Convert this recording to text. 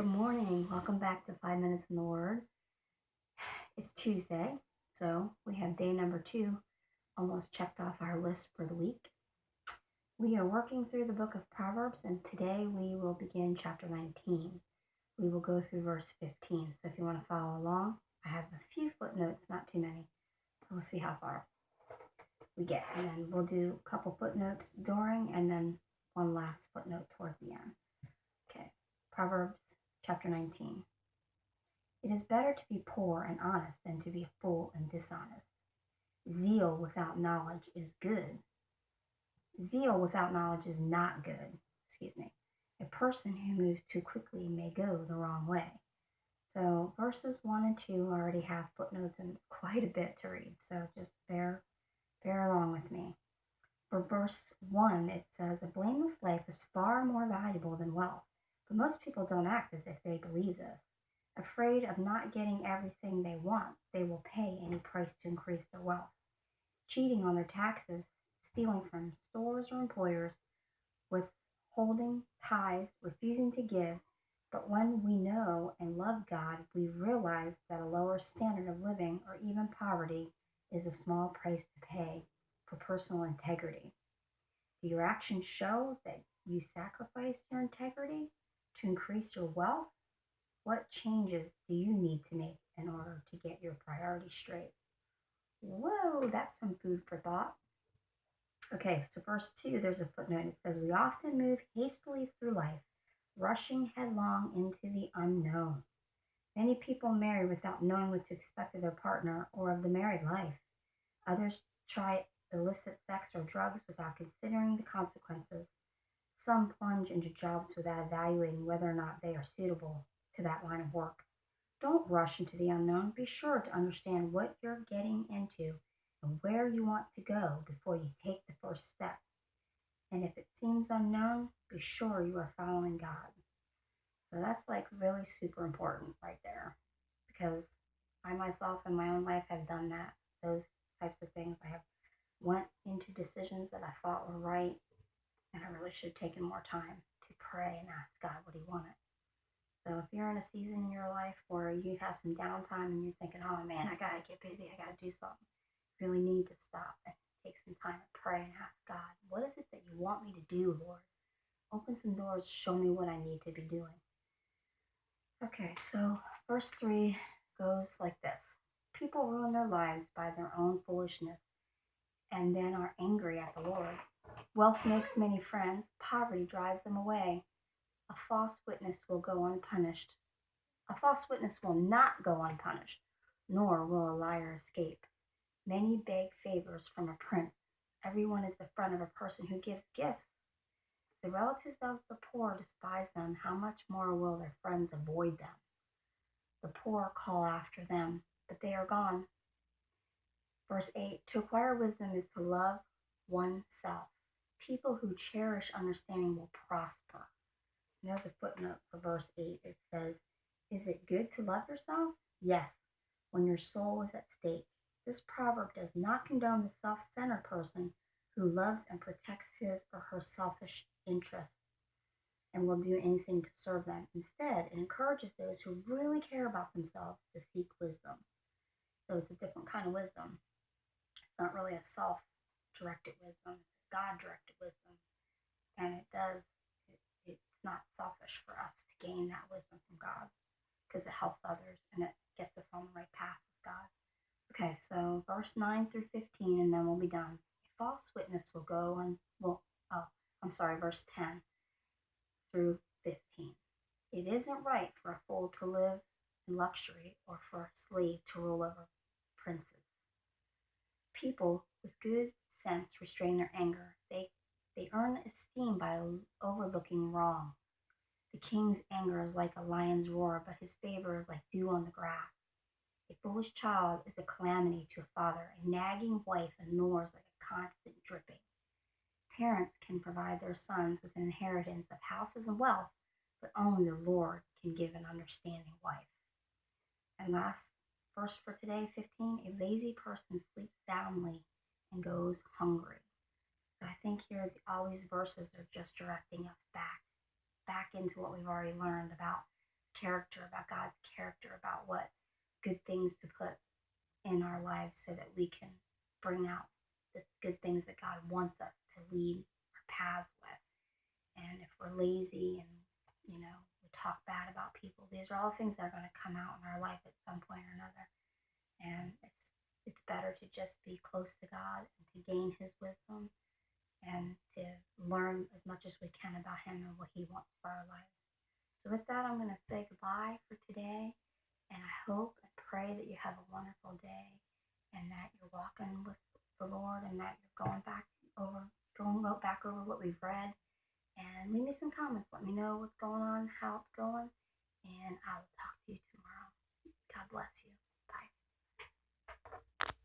Good morning. Welcome back to 5 Minutes in the Word. It's Tuesday, so we have day number 2 almost checked off our list for the week. We are working through the book of Proverbs, and today we will begin chapter 19. We will go through verse 15. So if you want to follow along, I have a few footnotes, not too many. So we'll see how far we get. And then we'll do a couple footnotes during, and then one last footnote towards the end. Okay, Proverbs Chapter 19. It is better to be poor and honest than to be a fool and dishonest. Zeal without knowledge is good. Zeal without knowledge is not good. A person who moves too quickly may go the wrong way. So verses 1 and 2 already have footnotes, and it's quite a bit to read. So just bear along with me. For verse 1, it says, a blameless life is far more valuable than wealth. But most people don't act as if they believe this. Afraid of not getting everything they want, they will pay any price to increase their wealth. Cheating on their taxes, stealing from stores or employers, withholding tithes, refusing to give. But when we know and love God, we realize that a lower standard of living or even poverty is a small price to pay for personal integrity. Do your actions show that you sacrifice your integrity to increase your wealth? What changes do you need to make in order to get your priorities straight? Whoa, that's some food for thought. Okay, so verse 2, there's a footnote. It says, we often move hastily through life, rushing headlong into the unknown. Many people marry without knowing what to expect of their partner or of the married life. Others try illicit sex or drugs without considering the consequences. Some plunge into jobs without evaluating whether or not they are suitable to that line of work. Don't rush into the unknown. Be sure to understand what you're getting into and where you want to go before you take the first step. And if it seems unknown, be sure you are following God. So that's like really super important right there, because I myself in my own life have done that. Those types of things. I have went into decisions that I thought were right, and I really should have taken more time to pray and ask God what he wanted. So if you're in a season in your life where you have some downtime and you're thinking, oh man, I got to get busy, I got to do something, you really need to stop and take some time to pray and ask God, what is it that you want me to do, Lord? Open some doors, show me what I need to be doing. Okay, so verse 3 goes like this. People ruin their lives by their own foolishness and then are angry at the Lord. Wealth makes many friends, poverty drives them away. A false witness will go unpunished. A false witness will not go unpunished, nor will a liar escape. Many beg favors from a prince. Everyone is the friend of a person who gives gifts. If the relatives of the poor despise them, how much more will their friends avoid them? The poor call after them, but they are gone. Verse 8, to acquire wisdom is to love oneself. People who cherish understanding will prosper. And there's a footnote for verse 8. It says, is it good to love yourself? Yes, when your soul is at stake. This proverb does not condone the self-centered person who loves and protects his or her selfish interests and will do anything to serve them. Instead, it encourages those who really care about themselves to seek wisdom. So it's a different kind of wisdom. It's not really a self-directed wisdom. It's a God-directed wisdom. And it's not selfish for us to gain that wisdom from God, because it helps others and it gets us on the right path with God. Okay, so verse 9 through 15, and then we'll be done. A false witness will go and verse 10 through 15. It isn't right for a fool to live in luxury or for a slave to rule over princes. People with good sense restrain their anger. They earn esteem by overlooking wrongs. The king's anger is like a lion's roar, but his favor is like dew on the grass. A foolish child is a calamity to a father. A nagging wife annoys like a constant dripping. Parents can provide their sons with an inheritance of houses and wealth, but only the Lord can give an understanding wife. And last verse for today, 15, a lazy person sleeps soundly and goes hungry. So I think here all these verses are just directing us back into what we've already learned about character, about God's character, about what good things to put in our lives so that we can bring out the good things that God wants us to lead our paths with. And if we're lazy and, we talk bad about people, these are all things that are going to come out in our life at some point or another. And it's better to just be close to God and to gain his wisdom and to learn as much as we can about him and what he wants for our lives. So with that, I'm going to say goodbye for today. And I hope and pray that you have a wonderful day and that you're walking with the Lord and that you're going back over what we've read. And leave me some comments. Let me know what's going on, how it's going. And I will talk to you tomorrow. God bless you.